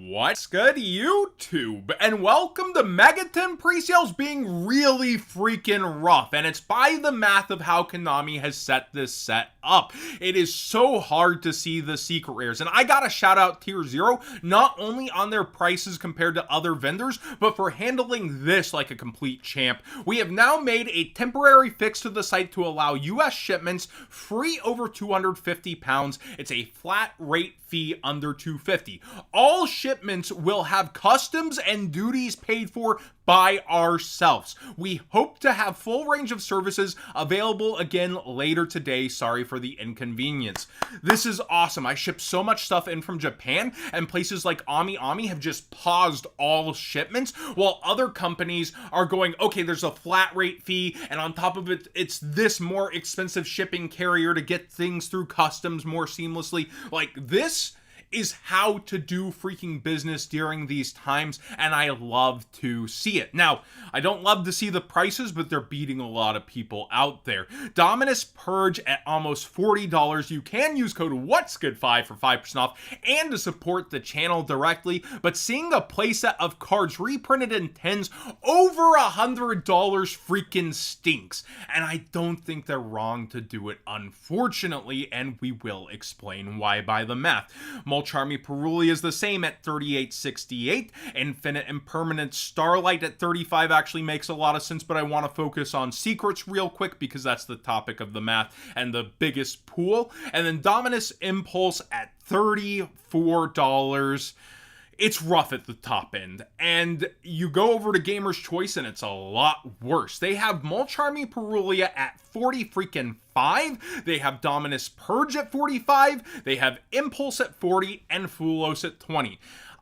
What's good, YouTube? And welcome to Megaton Presales being really freaking rough. And it's by the math of how Konami has set this set up. It is so hard to see the secret rares. And I gotta shout out Tier 0, not only on their prices compared to other vendors, but for handling this like a complete champ. We have now made a temporary fix to the site to allow US shipments free over 250 pounds. It's a flat rate fee under 250. All shipments will have customs and duties paid for by ourselves. We hope to have full range of services available again later today. Sorry for the inconvenience. This is awesome. I ship so much stuff in from Japan, and places like Ami have just paused all shipments, while other companies are going, okay, there's a flat rate fee, and on top of it, it's this more expensive shipping carrier to get things through customs more seamlessly. Like, this is how to do freaking business during these times, and I love to see it. Now, I don't love to see the prices, but they're beating a lot of people out there. Dominus Purge at almost $40. You can use code What'sGood5 for 5% off and to support the channel directly, but seeing a playset of cards reprinted in 10s over $100 freaking stinks, and I don't think they're wrong to do it, unfortunately, and we will explain why by the math. Charmy Peruli is the same at $38.68. Infinite and Permanent Starlight at $35 actually makes a lot of sense, but I want to focus on secrets real quick because that's the topic of the math and the biggest pool. And then Dominus Impulse at $34. It's rough at the top end, and you go over to Gamer's Choice and it's a lot worse. They have Molcharmy Perulia at 40 freaking 5. They have Dominus Purge at 45. They have Impulse at 40 and Fulos at 20.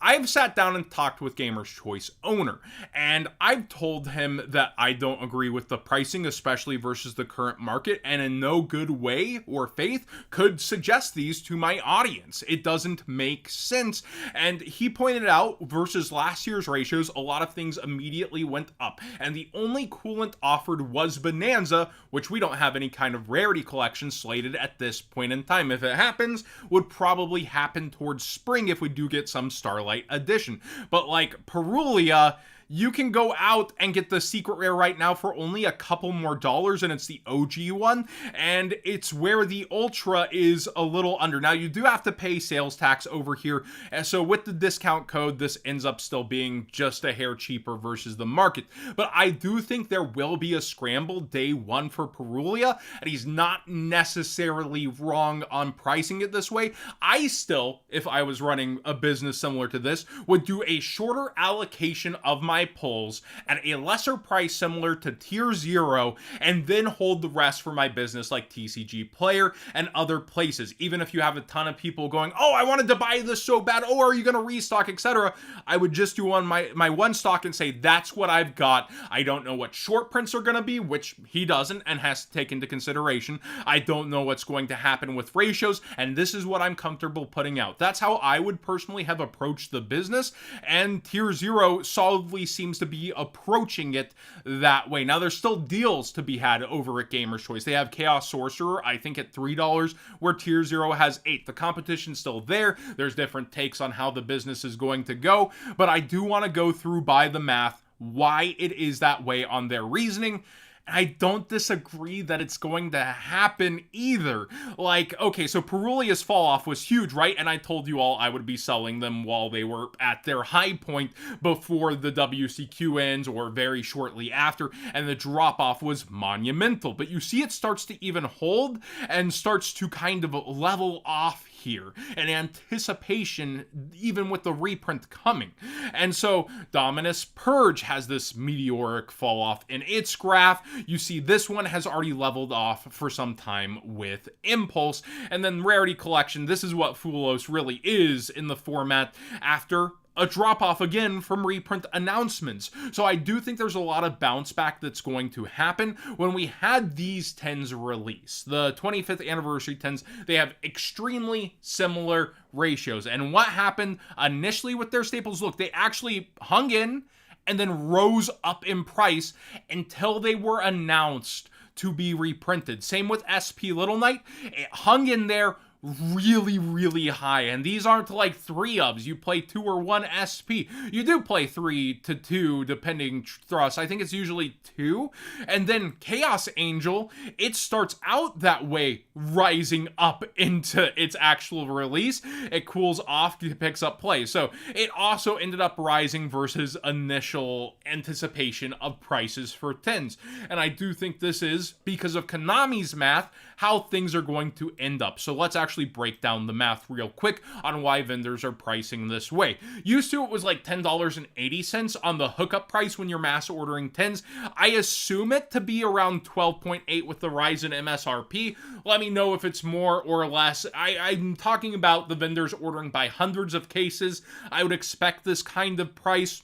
I've sat down and talked with Gamer's Choice owner, and I've told him that I don't agree with the pricing, especially versus the current market, and in no good way or faith could suggest these to my audience. It doesn't make sense. And he pointed out versus last year's ratios, a lot of things immediately went up, and the only coolant offered was Bonanza, which we don't have any kind of rarity collection slated at this point in time. If it happens, would probably happen towards spring if we do get some Starlight edition. But like Perulia, you can go out and get the secret rare right now for only a couple more dollars, and it's the OG one, and it's where the Ultra is a little under. Now, you do have to pay sales tax over here, and so with the discount code, this ends up still being just a hair cheaper versus the market. But I do think there will be a scramble day one for Perulia, and he's not necessarily wrong on pricing it this way. I still, if I was running a business similar to this, would do a shorter allocation of my pulls at a lesser price similar to Tier 0, and then hold the rest for my business like TCG Player and other places. Even if you have a ton of people going, oh, I wanted to buy this so bad, oh, are you going to restock, etc., I would just do on my one stock and say, that's what I've got. I don't know what short prints are going to be, which he doesn't and has to take into consideration. I don't know what's going to happen with ratios, and this is what I'm comfortable putting out. That's how I would personally have approached the business, and Tier 0 solidly seems to be approaching it that way. Now, there's still deals to be had over at Gamer's Choice. They have Chaos Sorcerer, I think, at $3, where Tier 0 has $8. The competition's still there. There's different takes on how the business is going to go, but I do want to go through by the math why it is that way on their reasoning. I don't disagree that it's going to happen either. Like, okay, so Perulia's fall off was huge, right? And I told you all I would be selling them while they were at their high point before the WCQ ends or very shortly after, and the drop off was monumental. But you see it starts to even hold and starts to kind of level off here in anticipation, even with the reprint coming. And so Dominus Purge has this meteoric fall off in its graph. You see this one has already leveled off for some time with Impulse. And then Rarity Collection, this is what Fulos really is in the format after a drop-off again from reprint announcements. So I do think there's a lot of bounce back that's going to happen. When we had these 10s release, the 25th anniversary 10s, they have extremely similar ratios. And what happened initially with their staples, look, they actually hung in and then rose up in price until they were announced to be reprinted. Same with SP Little Knight. It hung in there, really, really high. And these aren't like 3-ofs. You play 2 or 1 SP. You do play 3 to 2 depending thrust. I think it's usually 2. And then Chaos Angel, it starts out that way, rising up into its actual release. It cools off, it picks up play. So it also ended up rising versus initial anticipation of prices for 10s. And I do think this is, because of Konami's math, how things are going to end up. So let's actually break down the math real quick on why vendors are pricing this way. Used to, it was like $10.80 on the hookup price when you're mass ordering 10s. I assume it to be around 12.8 with the rise in MSRP. Let me know if it's more or less. I'm talking about the vendors ordering by hundreds of cases. I would expect this kind of price.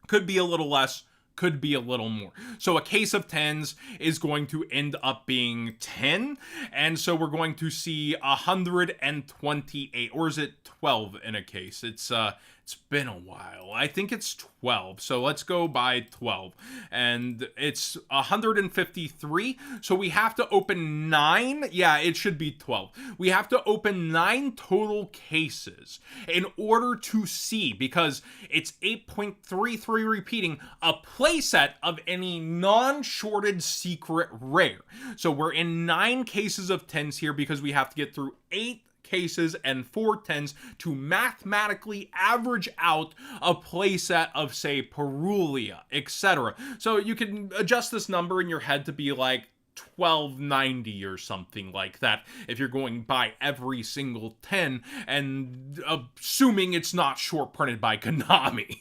Could be a little less, could be a little more. So a case of 10s is going to end up being 10, and so we're going to see 128, or is it 12 in a case? It's been a while. I think it's 12. So let's go by 12. And it's 153. So we have to open 9. Yeah, it should be 12. We have to open 9 total cases in order to see, because it's 8.33 repeating, a playset of any non-shorted secret rare. So we're in 9 cases of 10s here because we have to get through 8 cases and 4 10s to mathematically average out a playset of, say, Perulia, etc. So you can adjust this number in your head to be like 1290 or something like that if you're going by every single 10, and assuming it's not short printed by Konami.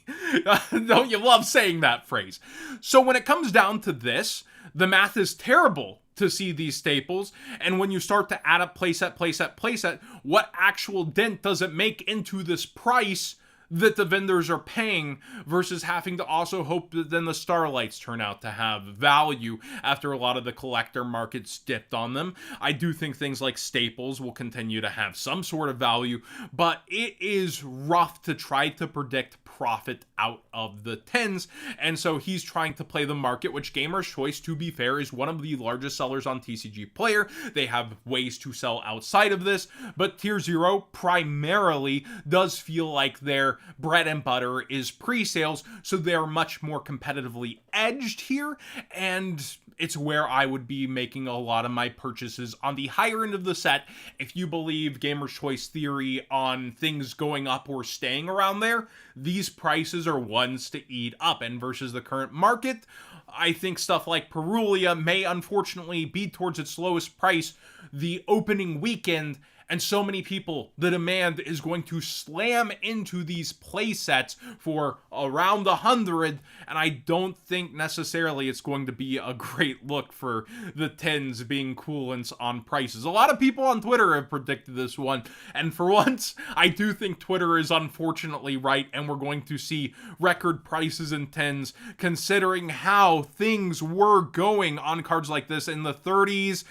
Don't you love saying that phrase? So when it comes down to this, the math is terrible to see these staples, and when you start to add up playset, what actual dent does it make into this price that the vendors are paying, versus having to also hope that then the Starlights turn out to have value after a lot of the collector markets dipped on them. I do think things like staples will continue to have some sort of value, but it is rough to try to predict profit out of the 10s, and so he's trying to play the market, which Gamer's Choice, to be fair, is one of the largest sellers on TCG Player. They have ways to sell outside of this, but Tier 0 primarily does feel like their bread and butter is pre-sales, so they're much more competitively edged here, and it's where I would be making a lot of my purchases on the higher end of the set. If you believe Gamer's Choice theory on things going up or staying around there, these prices are ones to eat up. And versus the current market, I think stuff like Perulia may unfortunately be towards its lowest price the opening weekend, and so many people, the demand is going to slam into these play sets for around 100, and I don't think necessarily it's going to be a great look for the 10s being coolants on prices. A lot of people on Twitter have predicted this one, and for once, I do think Twitter is unfortunately right, and we're going to see record prices in 10s, considering how things were going on cards like this in the 30s,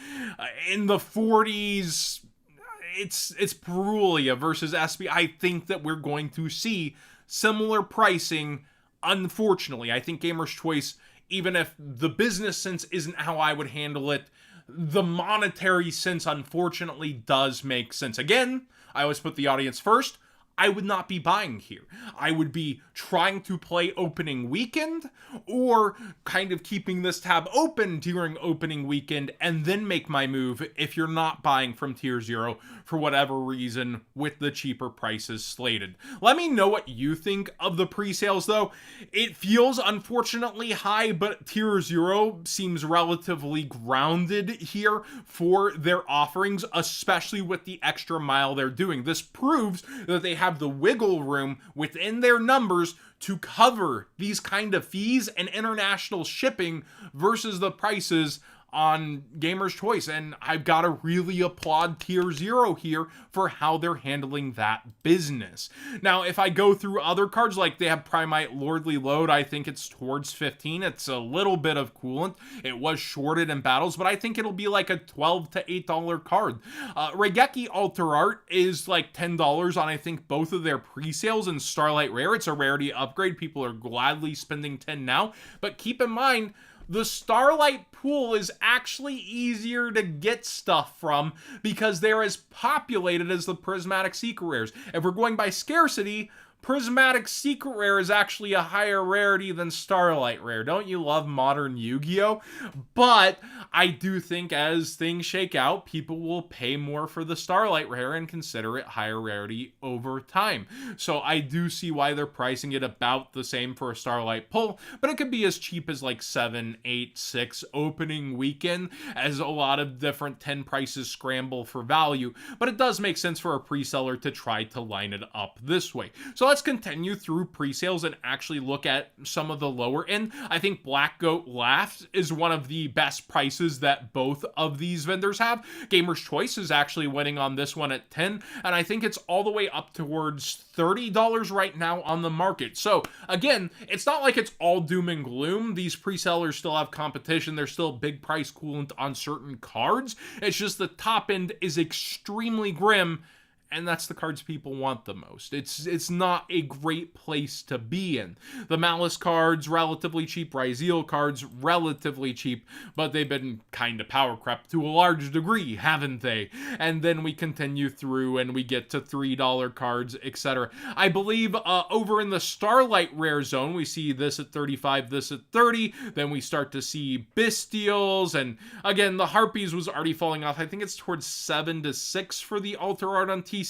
in the 40s. It's Perulia versus SP. I think that we're going to see similar pricing, unfortunately. I think Gamer's Choice, even if the business sense isn't how I would handle it, the monetary sense, unfortunately, does make sense. Again, I always put the audience first. I would not be buying here. I would be trying to play opening weekend, or kind of keeping this tab open during opening weekend and then make my move if you're not buying from Tier 0 for whatever reason with the cheaper prices slated. Let me know what you think of the pre-sales though. It feels unfortunately high, but Tier 0 seems relatively grounded here for their offerings, especially with the extra mile they're doing. This proves that they have the wiggle room within their numbers to cover these kind of fees and international shipping versus the prices on Gamer's Choice, and I've got to really applaud Tier 0 here for how they're handling that business. Now, if I go through other cards, like they have Primite Lordly Load, I think it's towards 15. It's a little bit of coolant. It was shorted in battles, but I think it'll be like a $12 to $8 card. Regeki Alter Art is like $10 on, I think, both of their pre-sales, and Starlight Rare, it's a rarity upgrade. People are gladly spending 10 now, but keep in mind, The Starlight pool is actually easier to get stuff from because they're as populated as the Prismatic Secret Rares. If we're going by scarcity, Prismatic Secret Rare is actually a higher rarity than Starlight Rare. Don't you love modern Yu-Gi-Oh? But I do think as things shake out, people will pay more for the Starlight Rare and consider it higher rarity over time. So I do see why they're pricing it about the same for a Starlight pull, but it could be as cheap as like 7, 8, 6 opening weekend as a lot of different 10 prices scramble for value. But it does make sense for a pre-seller to try to line it up this way. So let's continue through pre-sales and actually look at some of the lower end. I think Black Goat Laughs is one of the best prices that both of these vendors have. Gamer's Choice is actually winning on this one at 10, and I think it's all the way up towards $30 right now on the market. So again, it's not like it's all doom and gloom. These pre-sellers still have competition. There's still big price coolant on certain cards. It's just the top end is extremely grim, and that's the cards people want the most. It's not a great place to be in. The Malice cards, relatively cheap. Ryzeal cards, relatively cheap. But they've been kind of power crept to a large degree, haven't they? And then we continue through and we get to $3 cards, etc. I believe over in the Starlight Rare zone, we see this at 35, this at 30. Then we start to see Bestials. And again, the Harpies was already falling off. I think it's towards 7 to 6 for the Altar Art on TCG.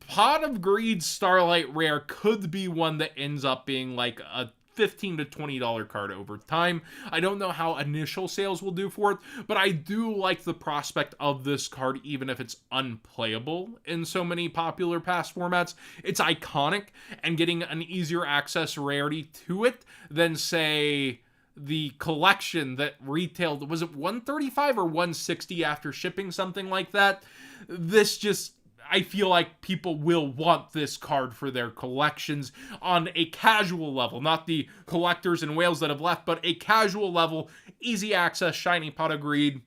Pot of Greed Starlight Rare could be one that ends up being like a $15 to $20 card over time. I don't know how initial sales will do for it, but I do like the prospect of this card, even if it's unplayable in so many popular past formats. It's iconic, and getting an easier access rarity to it than, say, the collection that retailed, was it $135 or $160 after shipping, something like that? This just, I feel like people will want this card for their collections on a casual level, not the collectors and whales that have left, but a casual level, easy access, shiny Pot of Greed.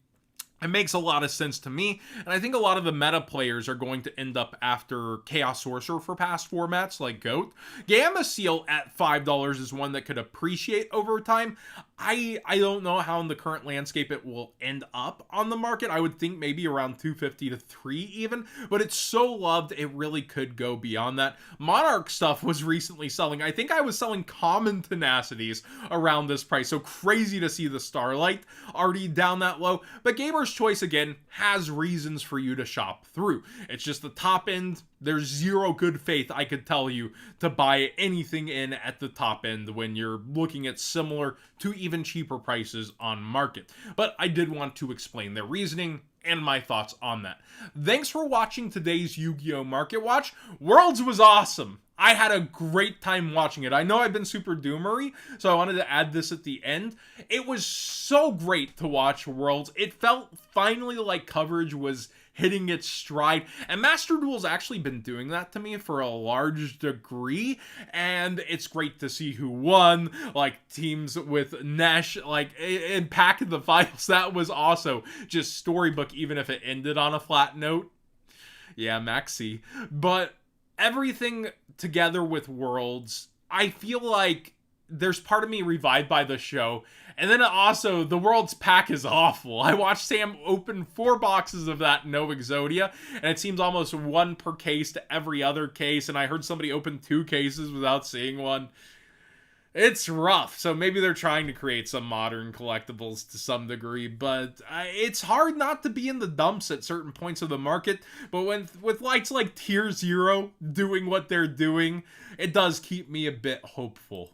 It makes a lot of sense to me, and I think a lot of the meta players are going to end up after Chaos Sorcerer for past formats like GOAT. Gamma Seal at $5 is one that could appreciate over time. I don't know how in the current landscape it will end up on the market. I would think maybe around $250 to $3 even, but it's so loved it really could go beyond that. Monarch stuff was recently selling. I think I was selling common tenacities around this price, so crazy to see the Starlight already down that low. But Gamer's Choice, again, has reasons for you to shop through. It's just the top end. There's zero good faith, I could tell you, to buy anything in at the top end when you're looking at similar to even cheaper prices on market. But I did want to explain their reasoning and my thoughts on that. Thanks for watching today's Yu-Gi-Oh! Market Watch. Worlds was awesome. I had a great time watching it. I know I've been super doomery, so I wanted to add this at the end. It was so great to watch Worlds. It felt finally like coverage was hitting its stride, and Master Duel's actually been doing that to me for a large degree, and it's great to see who won, like teams with Nesh, like in Pack of the Finals. That was also just storybook, even if it ended on a flat note. Yeah, Maxi. But everything together with Worlds, I feel like there's part of me revived by the show. And then also, the World's pack is awful. I watched Sam open 4 boxes of that No Exodia, and it seems almost 1 per case to every other case, and I heard somebody open 2 cases without seeing one. It's rough, so maybe they're trying to create some modern collectibles to some degree, but it's hard not to be in the dumps at certain points of the market. But with lights like Tier 0 doing what they're doing, it does keep me a bit hopeful.